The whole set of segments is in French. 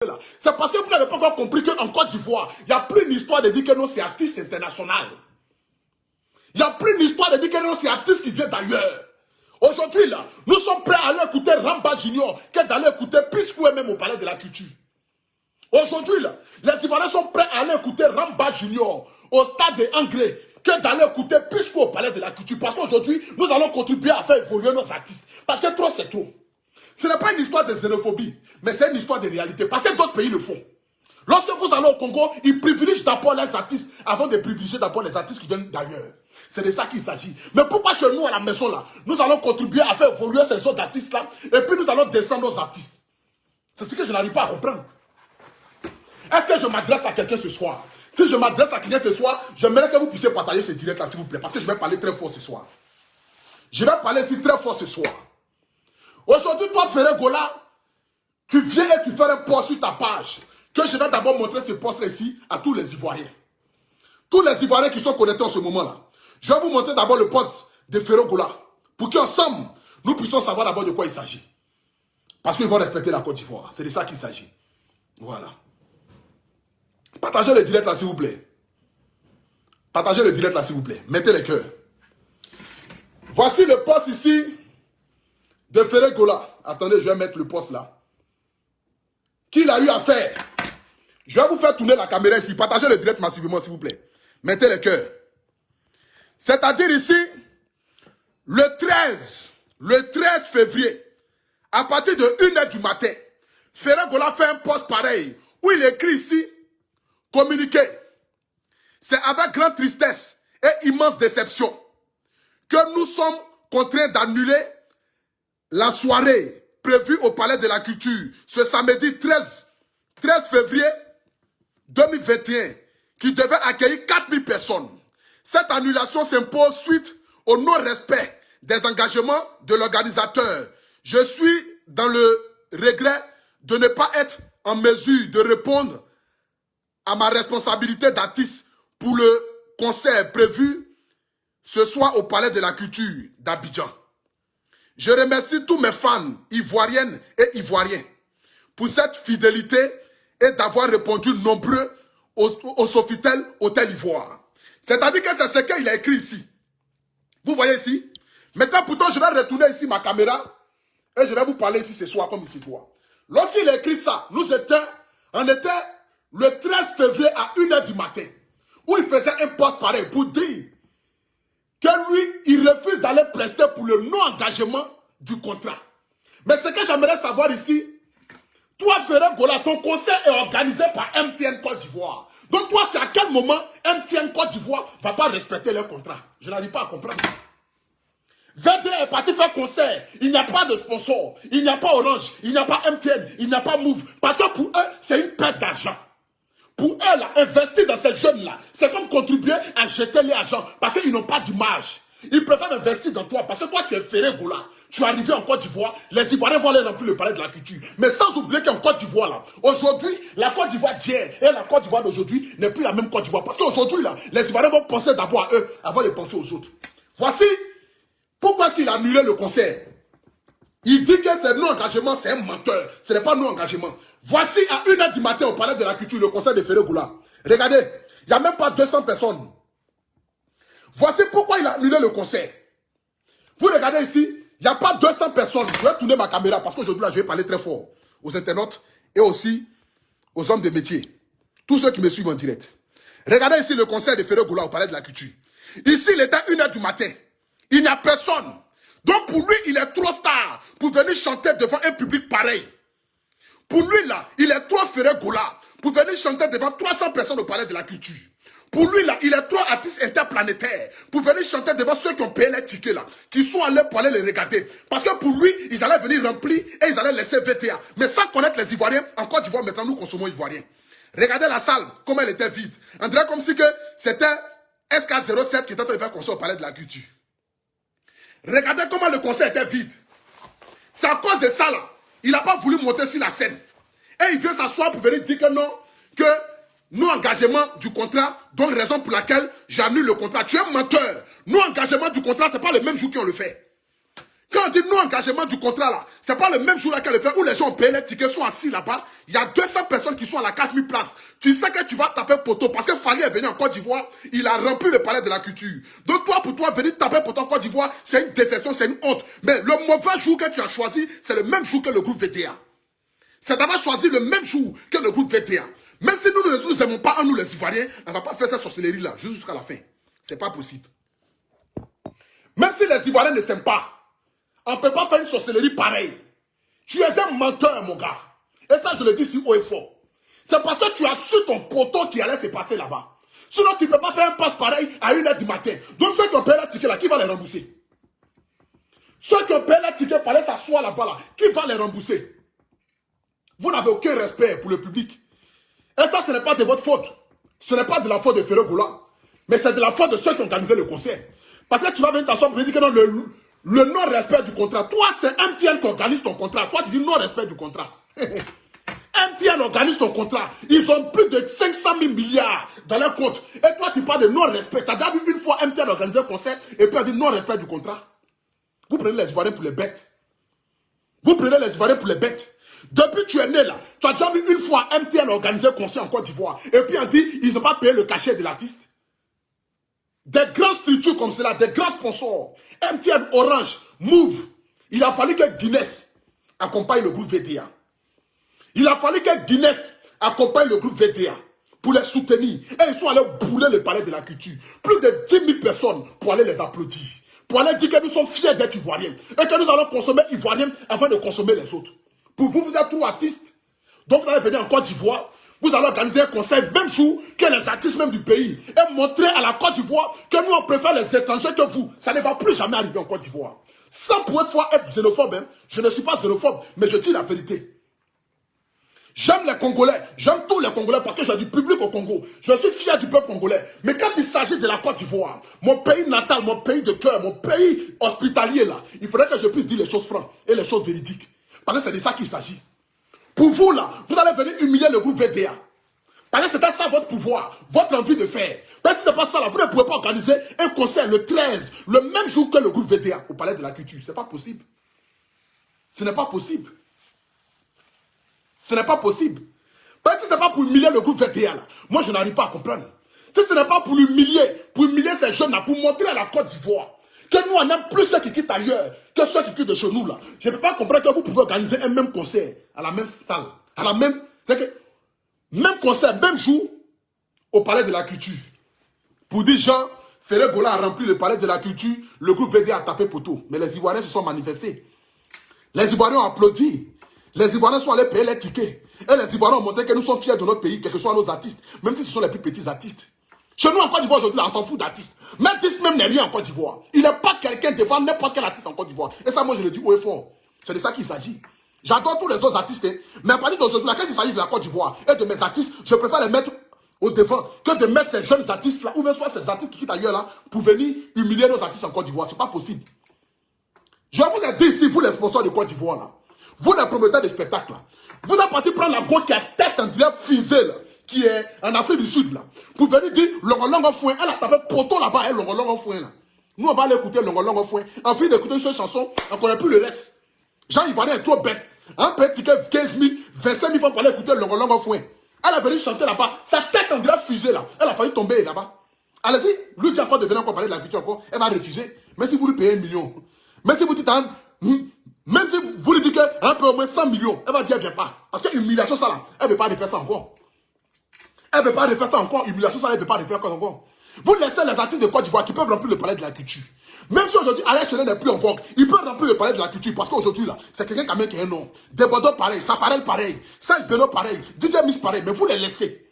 C'est parce que vous n'avez pas encore compris qu'en Côte d'Ivoire, il n'y a plus une histoire de dire que non, c'est artiste international. Il n'y a plus une histoire de dire que non, c'est artiste qui vient d'ailleurs. Aujourd'hui, là, nous sommes prêts à aller écouter Ramba Junior que d'aller écouter P-Square même au Palais de la Culture. Aujourd'hui, là, les Ivoiriens sont prêts à aller écouter Ramba Junior au stade de Angré que d'aller écouter P-Square au Palais de la Culture. Parce qu'aujourd'hui, nous allons contribuer à faire évoluer nos artistes. Parce que trop, c'est trop. Ce n'est pas une histoire de xénophobie, mais c'est une histoire de réalité. Parce que d'autres pays le font. Lorsque vous allez au Congo, ils privilégient d'abord les artistes avant de privilégier d'abord les artistes qui viennent d'ailleurs. C'est de ça qu'il s'agit. Mais pourquoi chez nous, à la maison, là, nous allons contribuer à faire évoluer ces autres artistes-là et puis nous allons descendre nos artistes? C'est ce que je n'arrive pas à comprendre. Est-ce que je m'adresse à quelqu'un ce soir? Si je m'adresse à quelqu'un ce soir, j'aimerais que vous puissiez partager ce direct-là, s'il vous plaît, parce que je vais parler très fort ce soir. Je vais parler ici très fort ce soir. Aujourd'hui, toi, Ferré Gola, tu viens et tu fais un post sur ta page. Que je vais d'abord montrer ce post-là ici à tous les Ivoiriens. Tous les Ivoiriens qui sont connectés en ce moment-là. Je vais vous montrer d'abord le post de Ferré Gola. Pour qu'ensemble, nous puissions savoir d'abord de quoi il s'agit. Parce qu'ils vont respecter la Côte d'Ivoire. C'est de ça qu'il s'agit. Voilà. Partagez le direct là, s'il vous plaît. Partagez le direct là, s'il vous plaît. Mettez les cœurs. Voici le post ici de Ferré Gola. Attendez, je vais mettre le post là. Qu'il a eu à faire. Je vais vous faire tourner la caméra ici. Partagez le direct massivement, s'il vous plaît. Mettez les cœurs. C'est-à-dire ici, le 13 février, à partir de 1h du matin, Ferré Gola fait un post pareil, où il écrit ici, communiqué. C'est avec grande tristesse et immense déception que nous sommes contraints d'annuler la soirée prévue au Palais de la Culture ce samedi 13 février 2021 qui devait accueillir 4000 personnes. Cette annulation s'impose suite au non-respect des engagements de l'organisateur. Je suis dans le regret de ne pas être en mesure de répondre à ma responsabilité d'artiste pour le concert prévu ce soir au Palais de la Culture d'Abidjan. Je remercie tous mes fans ivoiriennes et ivoiriens pour cette fidélité et d'avoir répondu nombreux au Sofitel Hôtel Ivoire. C'est-à-dire que c'est ce qu'il a écrit ici. Vous voyez ici? Maintenant, pourtant, je vais retourner ici ma caméra et je vais vous parler ici ce soir comme ici toi. Lorsqu'il a écrit ça, on était le 13 février à 1h du matin où il faisait un post pareil pour dire que lui, il refuse d'aller prester pour le non-engagement du contrat. Mais ce que j'aimerais savoir ici, toi, Ferré Gola, ton concert est organisé par MTN Côte d'Ivoire. Donc toi, c'est à quel moment MTN Côte d'Ivoire ne va pas respecter leur contrat? Je n'arrive pas à comprendre. VD est parti faire concert. Il n'y a pas de sponsor. Il n'y a pas Orange. Il n'y a pas MTN. Il n'y a pas Move. Parce que pour eux, c'est une perte d'argent. Pour eux, là, investir dans ces jeunes-là, c'est comme contribuer à jeter les agents. Parce qu'ils n'ont pas d'image. Ils préfèrent investir dans toi. Parce que toi, tu es Ferré Gola. Tu es arrivé en Côte d'Ivoire. Les Ivoiriens vont aller remplir le Palais de la Culture. Mais sans oublier qu'en Côte d'Ivoire, là, aujourd'hui, la Côte d'Ivoire d'hier et la Côte d'Ivoire d'aujourd'hui n'est plus la même Côte d'Ivoire. Parce qu'aujourd'hui, là, les Ivoiriens vont penser d'abord à eux avant de penser aux autres. Voici pourquoi est-ce qu'il a annulé le concert. Il dit que c'est non-engagement, c'est un menteur. Ce n'est pas non-engagement. Voici à 1h du matin au Palais de la Culture le concert de Ferré Gola. Regardez, il n'y a même pas 200 personnes. Voici pourquoi il a annulé le concert. Vous regardez ici, il n'y a pas 200 personnes. Je vais tourner ma caméra parce qu'aujourd'hui, là, je vais parler très fort aux internautes et aussi aux hommes de métier. Tous ceux qui me suivent en direct. Regardez ici le concert de Ferré Gola au Palais de la Culture. Ici, il était 1h du matin. Il n'y a personne. Donc pour lui, il est trop star pour venir chanter devant un public pareil. Pour lui, là, il est trop Ferré Gola pour venir chanter devant 300 personnes au Palais de la Culture. Pour lui, là, il est trop artiste interplanétaire pour venir chanter devant ceux qui ont payé les tickets, là, qui sont allés pour aller les regarder. Parce que pour lui, ils allaient venir remplir et ils allaient laisser VTA. Mais sans connaître les Ivoiriens, en Côte d'Ivoire, maintenant, nous consommons Ivoiriens. Regardez la salle, comment elle était vide. On dirait comme si c'était SK07 qui était en train de faire concert au Palais de la Culture. Regardez comment le concert était vide. C'est à cause de ça, là. Il n'a pas voulu monter sur la scène. Et il vient s'asseoir pour venir dire que non, que non-engagement du contrat, donc raison pour laquelle j'annule le contrat. Tu es un menteur. Non-engagement du contrat, ce n'est pas le même jour qu'on le fait. Quand on dit non-engagement du contrat, là, c'est pas le même jour là qu'elle le fait où les gens ont payé les tickets, sont assis là-bas. Il y a 200 personnes qui sont à la 4000 places. Tu sais que tu vas taper poteau parce que Fally est venu en Côte d'Ivoire, il a rempli le palais de la culture. Donc toi, pour toi, venir taper poteau en Côte d'Ivoire, c'est une déception, c'est une honte. Mais le mauvais jour que tu as choisi, c'est le même jour que le groupe VTA. C'est d'avoir choisi le même jour que le groupe VTA. Même si nous ne nous aimons pas, nous les Ivoiriens, on ne va pas faire cette sorcellerie-là jusqu'à la fin. C'est pas possible. Même si les Ivoiriens ne s'aiment pas, on ne peut pas faire une sorcellerie pareille. Tu es un menteur, mon gars. Et ça, je le dis si haut et fort. C'est parce que tu as su ton poteau qui allait se passer là-bas. Sinon, tu ne peux pas faire un passe pareil à 1h du matin. Donc, ceux qui ont payé la ticket là, qui va les rembourser? Ceux qui ont payé la ticket pour aller s'asseoir là-bas, là, qui va les rembourser? Vous n'avez aucun respect pour le public. Et ça, ce n'est pas de votre faute. Ce n'est pas de la faute de Ferré Goula. Mais c'est de la faute de ceux qui ont organisé le concert. Parce que tu vas venir t'asseoir pour dire que non, le non-respect du contrat. Toi, c'est MTN qui organise ton contrat. Toi, tu dis non-respect du contrat. MTN organise ton contrat. Ils ont plus de 500 000 milliards dans leur compte. Et toi, tu parles de non-respect. Tu as déjà vu une fois MTN organiser un concert et puis on dit non-respect du contrat. Vous prenez les Ivoiriens pour les bêtes. Vous prenez les Ivoiriens pour les bêtes. Depuis que tu es né là, tu as déjà vu une fois MTN organiser un concert en Côte d'Ivoire. Et puis on dit, ils n'ont pas payé le cachet de l'artiste. Des grandes structures comme cela, des grands sponsors, MTN, Orange, Move, il a fallu que Guinness accompagne le groupe VTA. Il a fallu que Guinness accompagne le groupe VTA pour les soutenir. Et ils sont allés bourrer le palais de la culture. Plus de 10 000 personnes pour aller les applaudir. Pour aller dire que nous sommes fiers d'être Ivoiriens. Et que nous allons consommer Ivoiriens avant de consommer les autres. Pour vous, vous êtes trop artistes. Donc vous allez venir en Côte d'Ivoire. Vous allez organiser un concert même jour que les artistes même du pays et montrer à la Côte d'Ivoire que nous on préfère les étrangers que vous. Ça ne va plus jamais arriver en Côte d'Ivoire. Sans pour une fois être xénophobe, hein. Je ne suis pas xénophobe, mais je dis la vérité. J'aime les Congolais, j'aime tous les Congolais parce que j'ai du public au Congo. Je suis fier du peuple congolais. Mais quand il s'agit de la Côte d'Ivoire, mon pays natal, mon pays de cœur, mon pays hospitalier là, il faudrait que je puisse dire les choses franches et les choses véridiques. Parce que c'est de ça qu'il s'agit. Pour vous, là, vous allez venir humilier le groupe VTA. Parce que c'était ça votre pouvoir, votre envie de faire. Mais si ce n'est pas ça, là, vous ne pouvez pas organiser un concert le 13, le même jour que le groupe VTA, au Palais de la Culture. Ce n'est pas possible. Ce n'est pas possible. Ce n'est pas possible. Parce que si ce n'est pas pour humilier le groupe VTA, là, moi, je n'arrive pas à comprendre. Si ce n'est pas pour humilier ces jeunes-là, pour montrer à la Côte d'Ivoire que nous, on aime plus ceux qui quittent ailleurs que ceux qui quittent de chez nous, là. Je ne peux pas comprendre que vous pouvez organiser un même concert à la même salle, à la même... C'est que, même concert, même jour, au Palais de la Culture. Pour dire, Jean, Ferré Goula a rempli le Palais de la Culture, le groupe VD a tapé poteau. Mais les Ivoiriens se sont manifestés. Les Ivoiriens ont applaudi. Les Ivoiriens sont allés payer les tickets. Et les Ivoiriens ont montré que nous sommes fiers de notre pays, quels que soient nos artistes, même si ce sont les plus petits artistes. Chez nous, en Côte d'Ivoire, aujourd'hui, on s'en fout d'artistes. L'artiste même n'est rien en Côte d'Ivoire. Il n'est pas quelqu'un devant n'importe quel artiste en Côte d'Ivoire. Et ça, moi, je le dis haut et fort. C'est de ça qu'il s'agit. J'adore tous les autres artistes. Hein. Mais à partir d'aujourd'hui, quand il s'agit de la Côte d'Ivoire et de mes artistes, je préfère les mettre au devant que de mettre ces jeunes artistes-là, ou même soit ces artistes qui quittent ailleurs là, pour venir humilier nos artistes en Côte d'Ivoire. C'est pas possible. Je vous ai dit ici, vous les sponsors de Côte d'Ivoire, là, vous les promoteurs de spectacles, là, vous êtes parti prendre la gauche qui a tête en dirait fusée, là, qui est en Afrique du Sud, là, pour venir dire Longo Fouin, elle a tapé poteau là-bas, elle, Longo Fouin, là. Nous, on va aller écouter Longo Fouin. En fin d'écouter une seule chanson, on ne connaît plus le reste. Jean Ivoirien est trop bête. Un petit ticket 15 000, 25 000 francs pour aller écouter Longo Fouin. Elle a venu chanter là-bas, sa tête en dirait fusée, là. Elle a failli tomber là-bas. Allez-y, lui dit encore de venir encore parler de la culture encore, elle va refuser. Mais si vous lui payez 1 million, mais si vous dites, même si vous lui dites qu'un peu au moins 100 millions, elle va dire, elle ne vient pas. Parce que humiliation, ça là, elle ne veut pas refaire ça encore. Elle ne veut pas refaire ça encore. Humiliation, ça, elle ne veut pas refaire ça encore. Vous laissez les artistes de Côte d'Ivoire qui peuvent remplir le palais de la culture. Même si aujourd'hui, Alain Chenet n'est plus en vogue, ils peuvent remplir le palais de la culture. Parce qu'aujourd'hui, là, c'est quelqu'un quand même qui a un nom. Desbordeaux pareil, Safarel pareil, Saïd Beno pareil, DJ Miss pareil. Mais vous les laissez.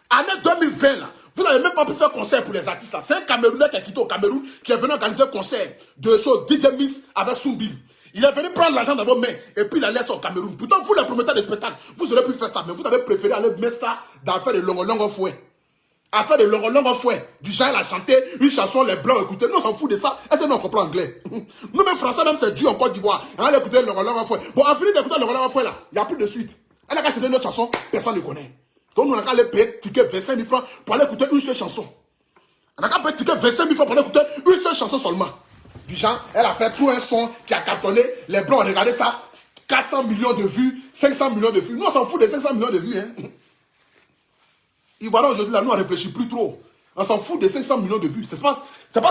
Année 2020, là, vous n'avez même pas pu faire concert pour les artistes. C'est un Camerounais qui a quitté au Cameroun, qui est venu organiser un concert de choses. DJ Miss avec Soumbil. Il est venu prendre l'argent dans vos mains et puis il la laisse au Cameroun. Pourtant, vous, les promoteurs de spectacles, vous aurez pu faire ça. Mais vous avez préféré aller mettre ça dans l'affaire de Longo Fouin. Affaire de Longo Fouin. Du genre, il a chanté une chanson, les Blancs écoutez. Nous, on s'en fout de ça. Est-ce que nous, on comprend anglais? Nous, même français, même c'est dur en Côte d'Ivoire. On va écouter Longo Fouin. Bon, en finir d'écouter Longo Fouin, là, il n'y a plus de suite. Elle a qu'à chanter notre chanson, personne ne connaît. Donc, nous, on a qu'à aller payer ticket 25 000 francs pour aller écouter une seule chanson. On a qu'à payer ticket 25 000 francs pour aller écouter une seule chanson seulement. Du genre, elle a fait tout un son qui a cartonné. Les Blancs ont regardé ça. 400 millions de vues, 500 millions de vues. Nous, on s'en fout des 500 millions de vues. Hein. Ivoiriens, aujourd'hui, là, nous, on ne réfléchit plus trop. On s'en fout des 500 millions de vues. C'est pas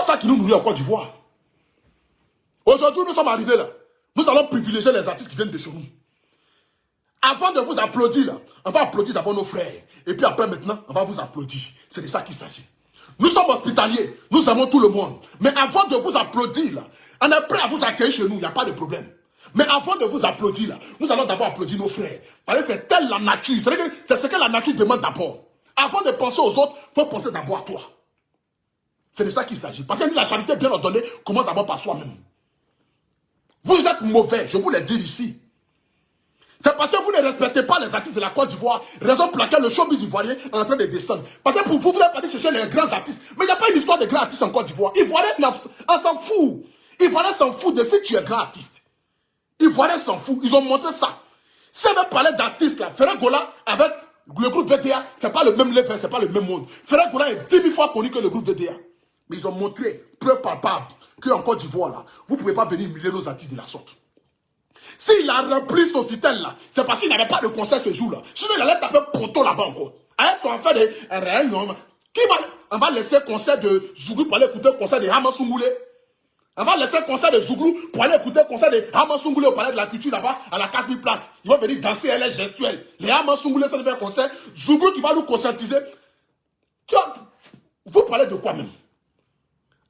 ça qui nous nourrit en Côte d'Ivoire. Aujourd'hui, nous sommes arrivés là. Nous allons privilégier les artistes qui viennent de chez nous. Avant de vous applaudir, là, on va applaudir d'abord nos frères. Et puis après, maintenant, on va vous applaudir. C'est de ça qu'il s'agit. Nous sommes hospitaliers. Nous aimons tout le monde. Mais avant de vous applaudir, là, on est prêt à vous accueillir chez nous. Il n'y a pas de problème. Mais avant de vous applaudir, là, nous allons d'abord applaudir nos frères. Parce que c'est telle la nature. C'est ce que la nature demande d'abord. Avant de penser aux autres, il faut penser d'abord à toi. C'est de ça qu'il s'agit. Parce que la charité bien ordonnée commence d'abord par soi-même. Vous êtes mauvais, je vous le dis ici. C'est parce que vous ne respectez pas les artistes de la Côte d'Ivoire, raison pour laquelle le showbiz ivoirien est en train de descendre. Parce que pour vous, vous êtes parti chercher les grands artistes. Mais il n'y a pas une histoire de grands artistes en Côte d'Ivoire. Ivoirien, on s'en fout. Ivoirien s'en fout de si tu es grand artiste. Ivoirien s'en fout. Ils ont montré ça. Si on veut parler d'artistes, là, Ferré Gola avec le groupe VDA, ce n'est pas le même level, ce n'est pas le même monde. Ferré Gola est 10 000 fois connu que le groupe VDA. Mais ils ont montré, preuve palpable, qu'en Côte d'Ivoire, là, vous ne pouvez pas venir humilier nos artistes de la sorte. S'il a rempli Sofitel là, c'est parce qu'il n'avait pas de concert ce jour-là. Sinon, il allait taper poteau là-bas encore. Elles sont en fait des réunions. On va laisser le concert de Zouglou pour aller écouter le concert de Hamassoungoulé. On va laisser le concert de Zouglou pour aller écouter le concert de Hamassoungoulé au palais de la culture là-bas, à la 4000 places. Ils vont venir danser, elle est gestuelle. Les Hamassoungoulé, ça fait un concert. Zouglou qui va nous conscientiser. Tu vois, vous parlez de quoi même?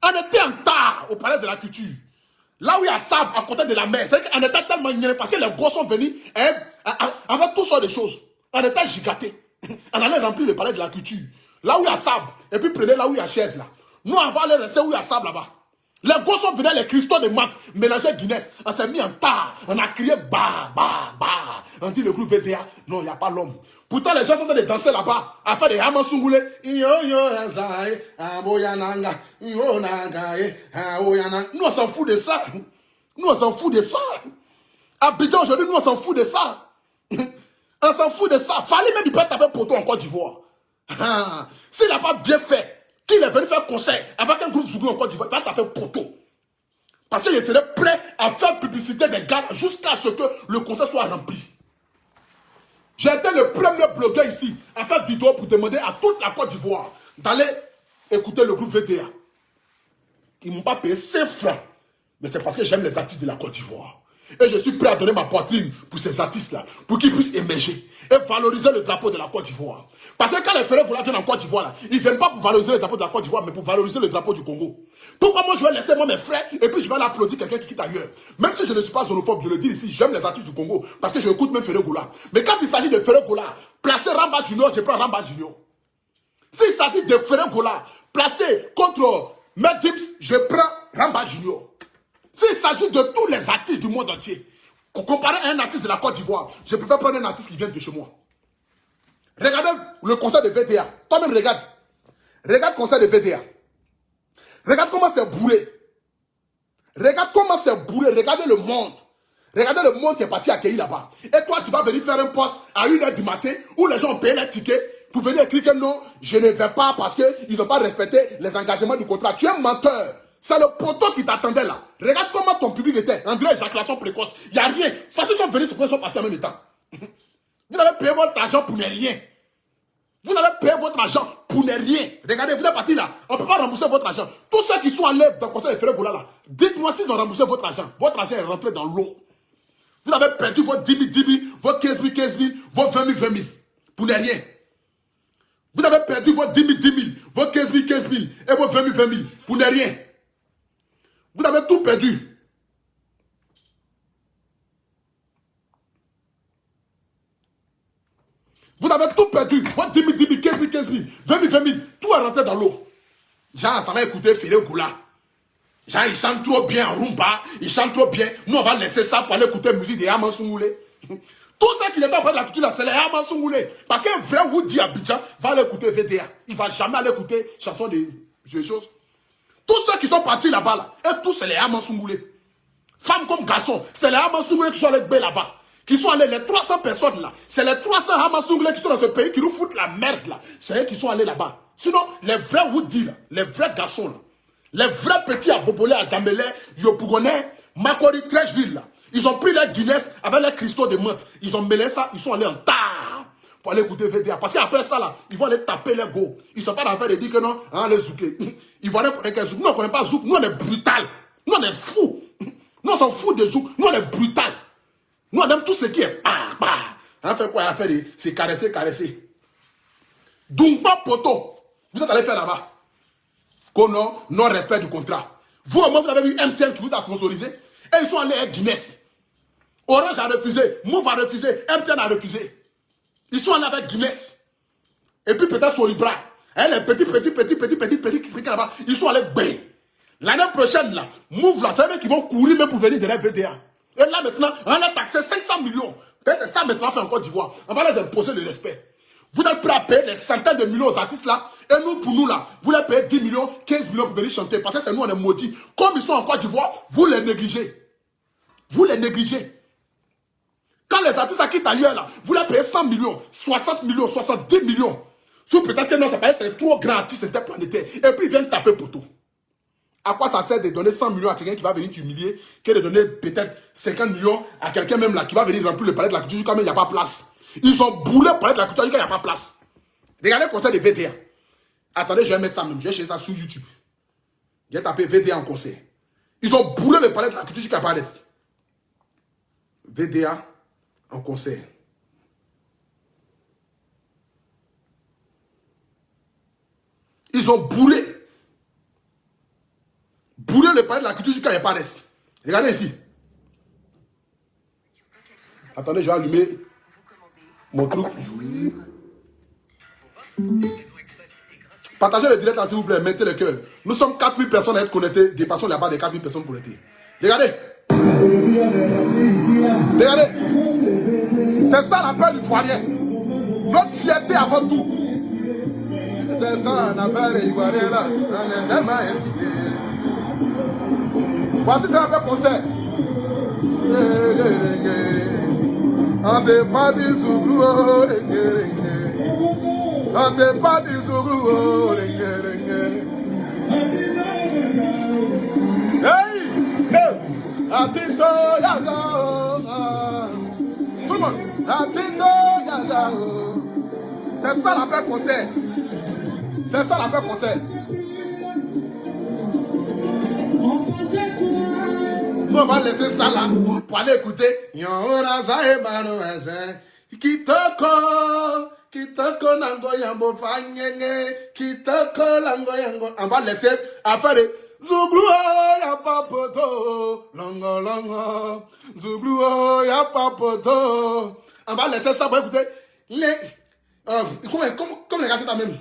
On était en retard au palais de la culture. Là où il y a sable à côté de la mer, c'est qu'on était tellement ignorés parce que les gosses sont venus avec toutes sortes de choses. On était gigatés. On allait remplir le palais de la culture. Là où il y a sable, et puis prenez là où il y a chaise là. Nous, on va aller rester où il y a sable là-bas. Les gosses sont venus, les cristaux de Mac, mélanger Guinness. On s'est mis en tas. On a crié bah, bah, bah. On dit le groupe VDA, non, il n'y a pas l'homme. Pourtant, les gens sont en train de danser là-bas, à faire des Hamassoungoulé. Nous, on s'en fout de ça. Nous, on s'en fout de ça. Abidjan, aujourd'hui, nous, on s'en fout de ça. On s'en fout de ça. Fallait même, il peut taper poteau en Côte d'Ivoire. S'il n'a pas bien fait, qu'il est venu faire concert avec un groupe Zouglou en Côte d'Ivoire, il va taper poteau. Parce que je serai prêt à faire publicité des gars jusqu'à ce que le concert soit rempli. J'ai été le premier blogueur ici à faire vidéo pour demander à toute la Côte d'Ivoire d'aller écouter le groupe VDA. Ils ne m'ont pas payé 5 francs. Mais c'est parce que j'aime les artistes de la Côte d'Ivoire. Et je suis prêt à donner ma poitrine pour ces artistes-là, pour qu'ils puissent émerger et valoriser le drapeau de la Côte d'Ivoire. Parce que quand les Ferré Gola viennent en Côte d'Ivoire, ils ne viennent pas pour valoriser le drapeau de la Côte d'Ivoire, mais pour valoriser le drapeau du Congo. Pourquoi moi je vais laisser mes frères et puis je vais l'applaudir quelqu'un qui quitte ailleurs? Même si je ne suis pas xénophobe, je le dis ici, j'aime les artistes du Congo, parce que je écoute même Ferré Gola. Mais quand il s'agit de Ferré Gola, placer Ramba Junior, je prends Ramba Junior. S'il s'agit de Ferré Gola, placer contre Matt James, je prends Ramba Junior. S'il s'agit de tous les artistes du monde entier, comparé à un artiste de la Côte d'Ivoire, je préfère prendre un artiste qui vient de chez moi. Regardez le concert de VDA. Toi-même, regarde. Regarde le concert de VDA. Regarde comment c'est bourré. Regarde comment c'est bourré. Regardez le monde. Regardez le monde qui est parti accueillir là-bas. Et toi, tu vas venir faire un poste à 1 h du matin où les gens ont payé les tickets pour venir écrire que non, je ne vais pas parce qu'ils n'ont pas respecté les engagements du contrat. Tu es un menteur. C'est le poteau qui t'attendait là. Regarde comment ton public était. André, éjaculation précoce. Il n'y a rien. Facile, ils sont venus, ils sont partis en même temps. Vous avez payé votre argent pour ne rien. Vous avez payé votre argent pour ne rien. Regardez, vous êtes partis là. On ne peut pas rembourser votre argent. Tous ceux qui sont allés dans le concert de Ferré Gola là, dites-moi s'ils ont remboursé votre argent. Votre argent est rentré dans l'eau. Vous avez perdu votre 10 000, 10 000, votre 15 000, 15 000, votre 20 000, 20 000. Pour ne rien. Vous avez perdu votre 10 000, 10 000, votre 15 000, 15 000 et votre 20 000, 20 000. Pour ne rien. Vous avez tout perdu. Vous avez tout perdu. Votre 10 000, 10 000, 15 000, 15 000, 20 000, 20 000. Tout est rentré dans l'eau. Jean, ça va écouter Ferré Gola. Jean, il chante trop bien en rumba. Il chante trop bien. Nous, on va laisser ça pour aller écouter la musique des Hamassoungoulé. Tout ça qui est dans la culture, c'est les Hamassoungoulé. Parce qu'un vrai Woody Abidjan va aller écouter VDA. Il ne va jamais aller écouter chanson de choses. Tous ceux qui sont partis là-bas, là, et tous, c'est les Hamassoungoulé. Femmes comme garçons, c'est les Hamassoungoulé qui sont allés là-bas. Qui sont allés, les 300 personnes là, c'est les 300 Hamassoungoulé qui sont dans ce pays qui nous foutent la merde là. C'est eux qui sont allés là-bas. Sinon, les vrais Woody là, les vrais garçons là, Les vrais petits à Bobolé, à Djambélé, Yopougonais, Makori, Trècheville, là. Ils ont pris les Guinness avec les cristaux de menthe. Ils ont mêlé ça, ils sont allés en tas pour aller écouter VDA. Parce qu'après ça, là, ils vont aller taper les go. Ils ne sont pas en train de dire que non, hein, les zouké. Ils vont aller connaître un zouk. Nous, on ne connaît pas zouk. Nous, on est brutal. Nous, on est fous. Nous, on s'en fout de zouk. Nous, on est brutal. Nous, on aime tout ce qui est. On fait quoi? On fait c'est caresser, caresser. Dumba Poto. Vous êtes allé faire là-bas. Non-respect du contrat. Vous, au moins, vous avez vu MTN qui vous a sponsorisé. Et ils sont allés à Guinness. Orange a refusé. Move a refusé. MTN a refusé. Ils sont allés avec Guinness. Et puis peut-être Solibra. Les petits là-bas. Ils sont allés bain. L'année prochaine, là, Move là, c'est eux qui vont courir même pour venir de la VDA. Et là maintenant, on a taxé 500 millions. C'est ça maintenant fait en Côte d'Ivoire. On va les imposer le respect. Vous êtes prêts à payer des centaines de millions aux artistes là. Et nous, pour nous là, vous les payez 10 millions, 15 millions pour venir chanter. Parce que c'est nous, on est maudits. Comme ils sont en Côte d'Ivoire, vous les négligez. Vous les négligez. Quand les artistes quittent ailleurs là, vous les payez 100 millions, 60 millions, 70 millions. Peut-être que non, c'est trop grand artiste interplanétaire. Et puis ils viennent taper pour tout. À quoi ça sert de donner 100 millions à quelqu'un qui va venir t'humilier, que de donner peut-être 50 millions à quelqu'un même là qui va venir remplir le palais de la culture quand même il n'y a pas place. Ils ont bourré le palais de la culture quand il n'y a pas place. Regardez le concert de VDA. Attendez, je vais mettre ça même. Je vais chercher ça sur YouTube. J'ai tapé VDA en concert. Ils ont bourré le palais de la culture jusqu'à Paris. VDA en concert. Ils ont bourré le palais de la culture jusqu'à Paris. Regardez ici. Attendez, je vais allumer mon truc. Partagez le direct là, s'il vous plaît. Mettez le cœur. Nous sommes 4000 personnes à être connectées. Dépassons la barre des 4000 personnes connectées. Regardez. Regardez. C'est ça l'appel ivoirien. Notre fierté avant tout. C'est ça l'appel ivoirien là. On est tellement inspiré. Voici c'est un peu concert. On te pas du souglou. On te pas du souglou. Hey! Atito yaga. Tout le monde. Atito yaga. C'est ça l'appel concert. C'est ça l'appel concert. Nous on va laisser ça là pour aller écouter. Kitoko nango yambo fanyenge. Kitoko nango yango. On va laisser affaire de Zouglou ya papoto. Longo longo. Zouglou ya papoto. On va laisser ça pour écouter les. Comment les gars c'est la même.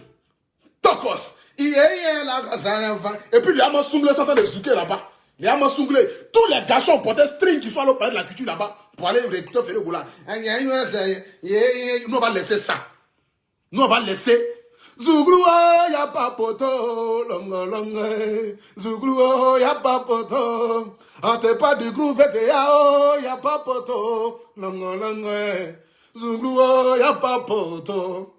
Tokos. Et puis, il y a mon souglé, sont en train de zouker là-bas. Il y a mon souglé. Tous les garçons portaient string qui sont allés au palais de la culture là-bas pour aller réécouter Ferré Goula. Nous, on va laisser ça. Nous, on va laisser. Zouglou, ya papoto, longo, longo. Zouglou, ya papoto. On te pas du groove, ya papoto, longo, longo. Zouglou, ya papoto.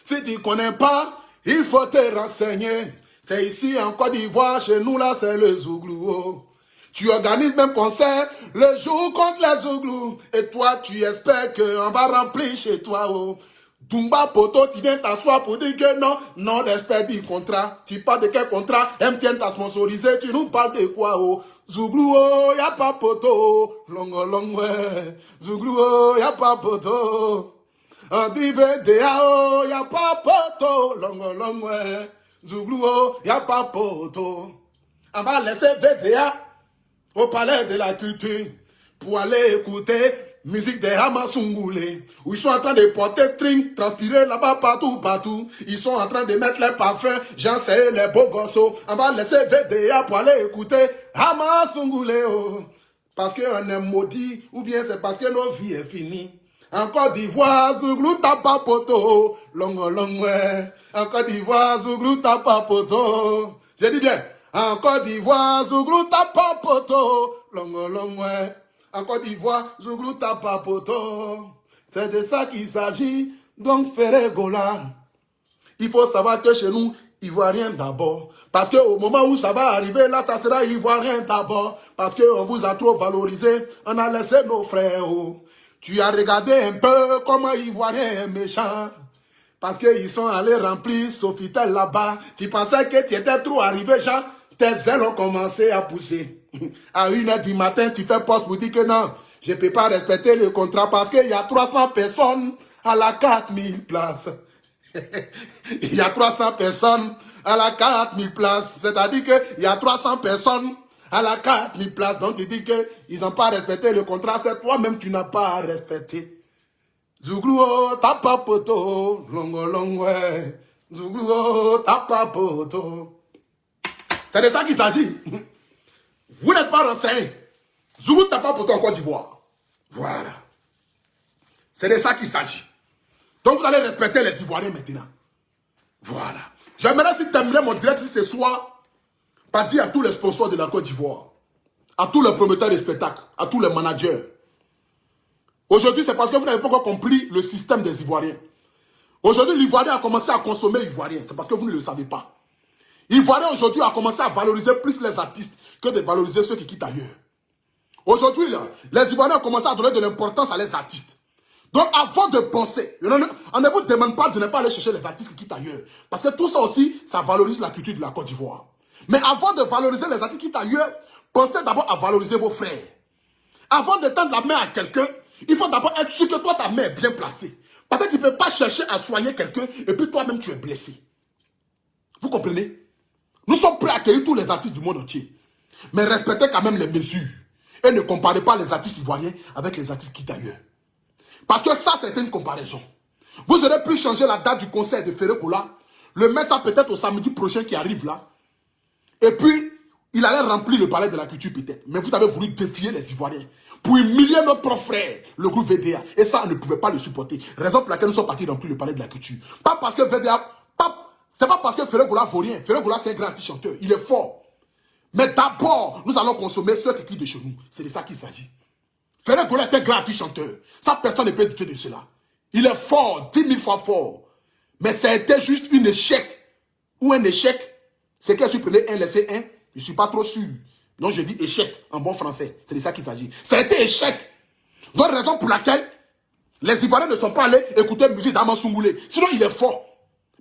Si tu connais pas, il faut te renseigner. C'est ici en Côte d'Ivoire, chez nous là, c'est le Zouglou. Tu organises même concert le jour contre les Zouglou. Et toi, tu espères qu'on va remplir chez toi. Oh. Dumba Poto, tu viens t'asseoir pour dire que non, non respect du contrat. Tu parles de quel contrat? MTN t'a sponsorisé, tu nous parles de quoi? Oh. Zouglou, oh, y'a pas poto. Longo, longo, Zouglou, oh, y'a pas poto. On dit VDA, oh, y'a pas poto. Longo, longo, Zouglou, oh, y'a pas poto. On va laisser VDA au palais de la culture pour aller écouter musique des Hamasungoulé, où ils sont en train de porter string, transpirer là-bas partout, partout. Ils sont en train de mettre les parfums, j'en sais, les beaux gossos. On va laisser VDA pour aller écouter Hamasungoulé, oh. Parce qu'on est maudit, ou bien c'est parce que nos vies est finie. En Côte d'Ivoire, Zouglou tapa poto, longo longo. En Côte d'Ivoire, Zouglou tapa poto. J'ai dit bien. En Côte d'Ivoire, Zouglou tapa poto, longo longo. En Côte d'Ivoire, Zouglou tapa poto. C'est de ça qu'il s'agit, donc Ferré Gola. Il faut savoir que chez nous, Ivoirien d'abord. Parce qu'au moment où ça va arriver, là, ça sera Ivoirien d'abord. Parce qu'on vous a trop valorisé. On a laissé nos frères. Oh. Tu as regardé un peu comment Ivoirien est méchant. Parce qu'ils sont allés remplir Sofitel là-bas. Tu pensais que tu étais trop arrivé, Jean. Tes ailes ont commencé à pousser. À 1h du matin, tu fais poste pour dire que non, je ne peux pas respecter le contrat parce qu'il y a 300 personnes à la 4000 places. Il y a 300 personnes à la 4000 places. C'est-à-dire qu'il y a 300 personnes à la 4000 places. Donc tu dis qu'ils n'ont pas respecté le contrat. C'est toi-même tu n'as pas respecté. Zouglouo, tapa poto, longo longo, Zouglouo, tapa poto. C'est de ça qu'il s'agit. Vous n'êtes pas renseigné. Zouglouo, tapa poto en Côte d'Ivoire. Voilà. C'est de ça qu'il s'agit. Donc vous allez respecter les Ivoiriens maintenant. Voilà. J'aimerais si terminer mon direct ce soir par dire à tous les sponsors de la Côte d'Ivoire, à tous les promoteurs de spectacles, à tous les managers. Aujourd'hui, c'est parce que vous n'avez pas encore compris le système des Ivoiriens. Aujourd'hui, l'Ivoirien a commencé à consommer Ivoirien. C'est parce que vous ne le savez pas. L'Ivoirien aujourd'hui a commencé à valoriser plus les artistes que de valoriser ceux qui quittent ailleurs. Aujourd'hui, les Ivoiriens ont commencé à donner de l'importance à les artistes. Donc, avant de penser, on ne vous demande pas de ne pas aller chercher les artistes qui quittent ailleurs. Parce que tout ça aussi, ça valorise la culture de la Côte d'Ivoire. Mais avant de valoriser les artistes qui quittent ailleurs, pensez d'abord à valoriser vos frères. Avant de tendre la main à quelqu'un, il faut d'abord être sûr que toi, ta main est bien placée. Parce que tu ne peux pas chercher à soigner quelqu'un et puis toi-même, tu es blessé. Vous comprenez? Nous sommes prêts à accueillir tous les artistes du monde entier. Mais respectez quand même les mesures. Et ne comparez pas les artistes ivoiriens avec les artistes qui quittent ailleurs. Parce que ça, c'est une comparaison. Vous aurez pu changer la date du concert de Ferregola, le mettre ça peut-être au samedi prochain qui arrive là. Et puis, il allait remplir le palais de la culture peut-être. Mais vous avez voulu défier les Ivoiriens pour humilier notre propre frère, le groupe VDA. Et ça, on ne pouvait pas le supporter. Raison pour laquelle nous sommes partis remplir le palais de la culture. Pas parce que VDA... C'est pas parce que Ferregola ne vaut rien. Ferregola, c'est un grand artiste chanteur. Il est fort. Mais d'abord, nous allons consommer ceux qui quittent de chez nous. C'est de ça qu'il s'agit. Ferregola est un grand artiste chanteur. Ça, personne ne peut douter de cela. Il est fort, 10 000 fois fort. Mais ça a été juste un échec. Ou un échec. C'est que si vous prenez un, laissez un. Je ne suis pas trop sûr. Donc je dis échec en bon français. C'est de ça qu'il s'agit. Ça a été échec. Donc raison pour laquelle les Ivoiriens ne sont pas allés écouter la musique d'Aman Soumoulé. Sinon il est fort.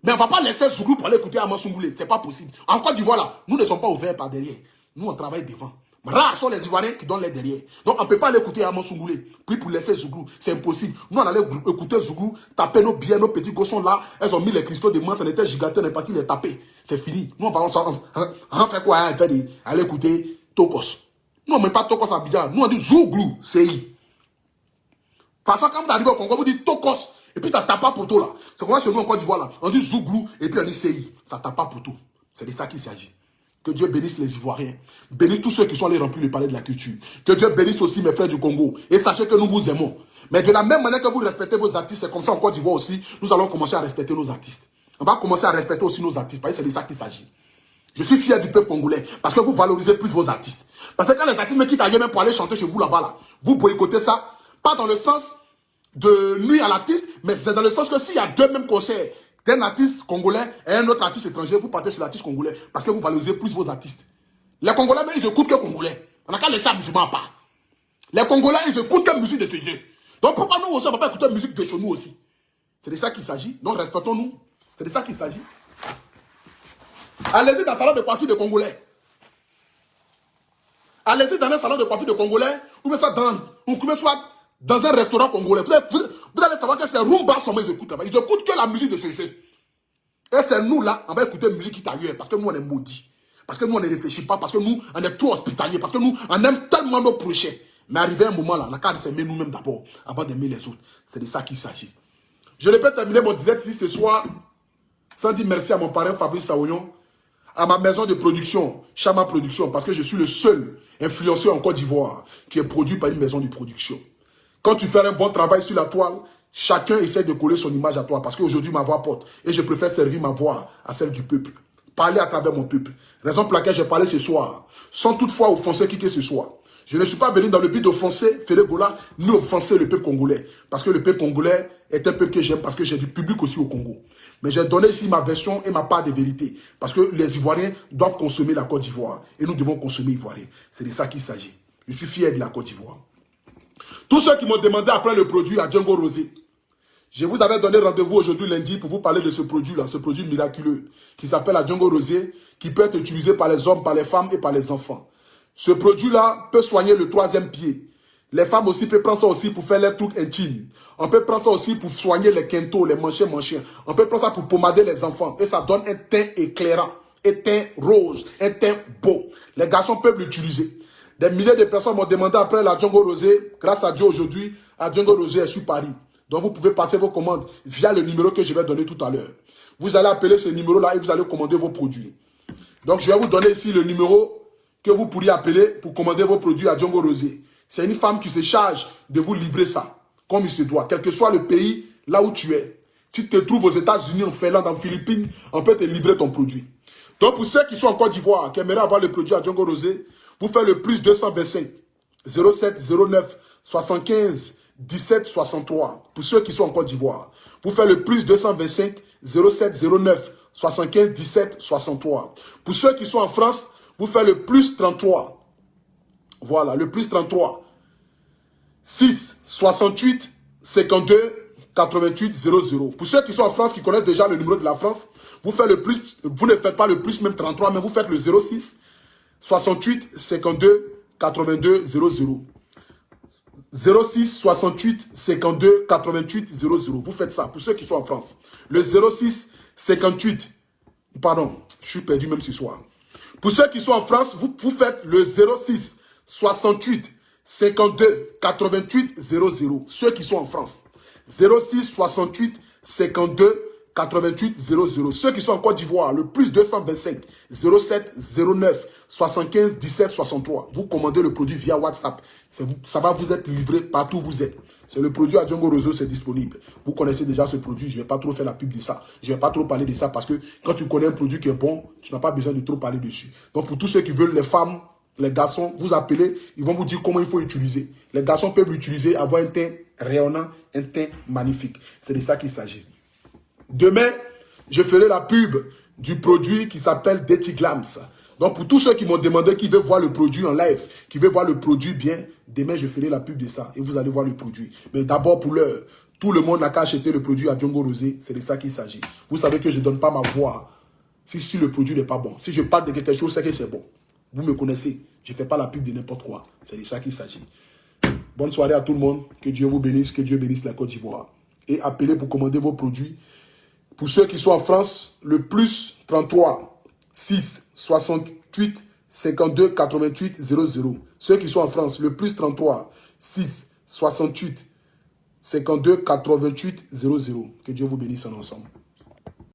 Mais on ne va pas laisser Zouglou pour aller écouter Aman Soumoulé. Ce n'est pas possible. En Côte d'Ivoire là, nous ne sommes pas ouverts par derrière. Nous on travaille devant. Rares sont les Ivoiriens qui donnent les derrière. Donc on ne peut pas aller écouter Aman Soumoulé. Puis pour laisser Zouglou, c'est impossible. Nous on allait écouter Zouglou, taper nos biens, nos petits gossons là. Elles ont mis les cristaux de menthe, on était gigantés, on est parti les taper. C'est fini. Nous on va en faire quoi? Aller écouter Tokos. Nous on ne met pas Tokos à Abidjan. Nous on dit Zouglou, CI. De toute façon, quand vous arrivez au Congo, vous dites Tokos. Et puis ça tape pas pour tout là. C'est comme ça chez nous en Côte d'Ivoire là. On dit Zouglou et puis on dit CI. Ça tape pas pour tout. C'est de ça qu'il s'agit. Que Dieu bénisse les Ivoiriens. Bénisse tous ceux qui sont allés remplir le palais de la culture. Que Dieu bénisse aussi mes frères du Congo. Et sachez que nous vous aimons. Mais de la même manière que vous respectez vos artistes, c'est comme ça en Côte d'Ivoire aussi, nous allons commencer à respecter nos artistes. On va commencer à respecter aussi nos artistes. Parce que c'est de ça qu'il s'agit. Je suis fier du peuple congolais. Parce que vous valorisez plus vos artistes. Parce que quand les artistes me quittent ailleurs même pour aller chanter chez vous là-bas, là, vous boycottez ça. Pas dans le sens de nuire à l'artiste, mais c'est dans le sens que s'il y a deux mêmes concerts, d'un artiste congolais et un autre artiste étranger, vous partez sur l'artiste congolais parce que vous valorisez plus vos artistes. Les Congolais, mais ils écoutent que Congolais. On n'a qu'à laisser un musulman pas. Les Congolais, ils écoutent que musique de ce jeu. Donc pourquoi nous aussi, on ne va pas écouter la musique de chez nous aussi? C'est de ça qu'il s'agit. Donc respectons-nous. C'est de ça qu'il s'agit. Allez-y dans un salon de coiffure de Congolais. Allez-y dans un salon de coiffure de Congolais, ou bien soit dans un restaurant congolais. Vous allez savoir que c'est Rumba seulement ils écoutent là-bas. Ils écoutent que la musique de ce jeu. Et c'est nous là, on va écouter la musique qui est ailleurs. Parce que nous, on est maudits. Parce que nous, on ne réfléchit pas. Parce que nous, on est trop hospitaliers. Parce que nous, on aime tellement nos prochains. Mais arrivé un moment là, on a qu'à s'aimer nous-mêmes d'abord, avant d'aimer les autres. C'est de ça qu'il s'agit. Je ne peux terminer mon direct ici ce soir sans dire merci à mon parrain Fabrice Saoyon, à ma maison de production, Chama Production, parce que je suis le seul influenceur en Côte d'Ivoire qui est produit par une maison de production. Quand tu fais un bon travail sur la toile, chacun essaie de coller son image à toi. Parce qu'aujourd'hui, ma voix porte. Et je préfère servir ma voix à celle du peuple. Parler à travers mon peuple. Raison pour laquelle j'ai parlé ce soir. Sans toutefois offenser qui que ce soit. Je ne suis pas venu dans le but d'offenser Ferré Gola, ni offenser le peuple congolais. Parce que le peuple congolais est un peuple que j'aime, parce que j'ai du public aussi au Congo. Mais j'ai donné ici ma version et ma part de vérité. Parce que les Ivoiriens doivent consommer la Côte d'Ivoire. Et nous devons consommer Ivoirien. C'est de ça qu'il s'agit. Je suis fier de la Côte d'Ivoire. Tous ceux qui m'ont demandé après le produit à Django Rosé, je vous avais donné rendez-vous aujourd'hui lundi pour vous parler de ce produit-là, ce produit miraculeux qui s'appelle la Django Rosé, qui peut être utilisé par les hommes, par les femmes et par les enfants. Ce produit-là peut soigner le troisième pied. Les femmes aussi peuvent prendre ça aussi pour faire les trucs intimes. On peut prendre ça aussi pour soigner les quintaux, les manchets. On peut prendre ça pour pommader les enfants. Et ça donne un teint éclairant, un teint rose, un teint beau. Les garçons peuvent l'utiliser. Des milliers de personnes m'ont demandé après la Django Rosé. Grâce à Dieu aujourd'hui, la Django Rosé est sur Paris. Donc vous pouvez passer vos commandes via le numéro que je vais donner tout à l'heure. Vous allez appeler ce numéro-là et vous allez commander vos produits. Donc je vais vous donner ici le numéro que vous pourriez appeler pour commander vos produits à Django Rosé. C'est une femme qui se charge de vous livrer ça, comme il se doit, quel que soit le pays là où tu es. Si tu te trouves aux États-Unis, en Finlande, en Philippines, on peut te livrer ton produit. Donc pour ceux qui sont en Côte d'Ivoire, qui aimeraient avoir le produit à Django Rosé, vous faites le plus 225 07 09 75 17 63. Pour ceux qui sont en Côte d'Ivoire, vous faites le plus 225 07 09 75 17 63. Pour ceux qui sont en France, vous faites le plus 33. Voilà, le plus 33. 6 68 52 88 00. Pour ceux qui sont en France, qui connaissent déjà le numéro de la France, vous faites le plus, vous ne faites pas le plus même 33, mais vous faites le 06 68 52 82 00. 06 68 52 88 00. Vous faites ça pour ceux qui sont en France. Le 06 58. Pardon, je suis perdu même ce soir. Pour ceux qui sont en France, vous faites le 06 68 52 88 00. Ceux qui sont en France. 06 68 52 88 00. Ceux qui sont en Côte d'Ivoire, le plus 225 07 09 75 17 63. Vous commandez le produit via WhatsApp. Ça va vous être livré partout où vous êtes. C'est le produit à Django Rosé, c'est disponible. Vous connaissez déjà ce produit. Je ne vais pas trop faire la pub de ça. Je ne vais pas trop parler de ça parce que quand tu connais un produit qui est bon, tu n'as pas besoin de trop parler dessus. Donc pour tous ceux qui veulent, les femmes, les garçons, vous appelez, ils vont vous dire comment il faut utiliser. Les garçons peuvent l'utiliser, avoir un teint rayonnant, un teint magnifique. C'est de ça qu'il s'agit. Demain, je ferai la pub du produit qui s'appelle Dirty Glams. Donc, pour tous ceux qui m'ont demandé, qui veulent voir le produit en live, qui veulent voir le produit bien, demain, je ferai la pub de ça et vous allez voir le produit. Mais d'abord, pour l'heure, tout le monde n'a qu'à acheter le produit à Django Rosé. C'est de ça qu'il s'agit. Vous savez que je ne donne pas ma voix si le produit n'est pas bon. Si je parle de quelque chose, c'est que c'est bon. Vous me connaissez. Je ne fais pas la pub de n'importe quoi. C'est de ça qu'il s'agit. Bonne soirée à tout le monde. Que Dieu vous bénisse. Que Dieu bénisse la Côte d'Ivoire. Et appelez pour commander vos produits. Pour ceux qui sont en France, le plus 33 6 68 52 88 00. Ceux qui sont en France, le plus 33 6 68 52 88 00. Que Dieu vous bénisse en ensemble.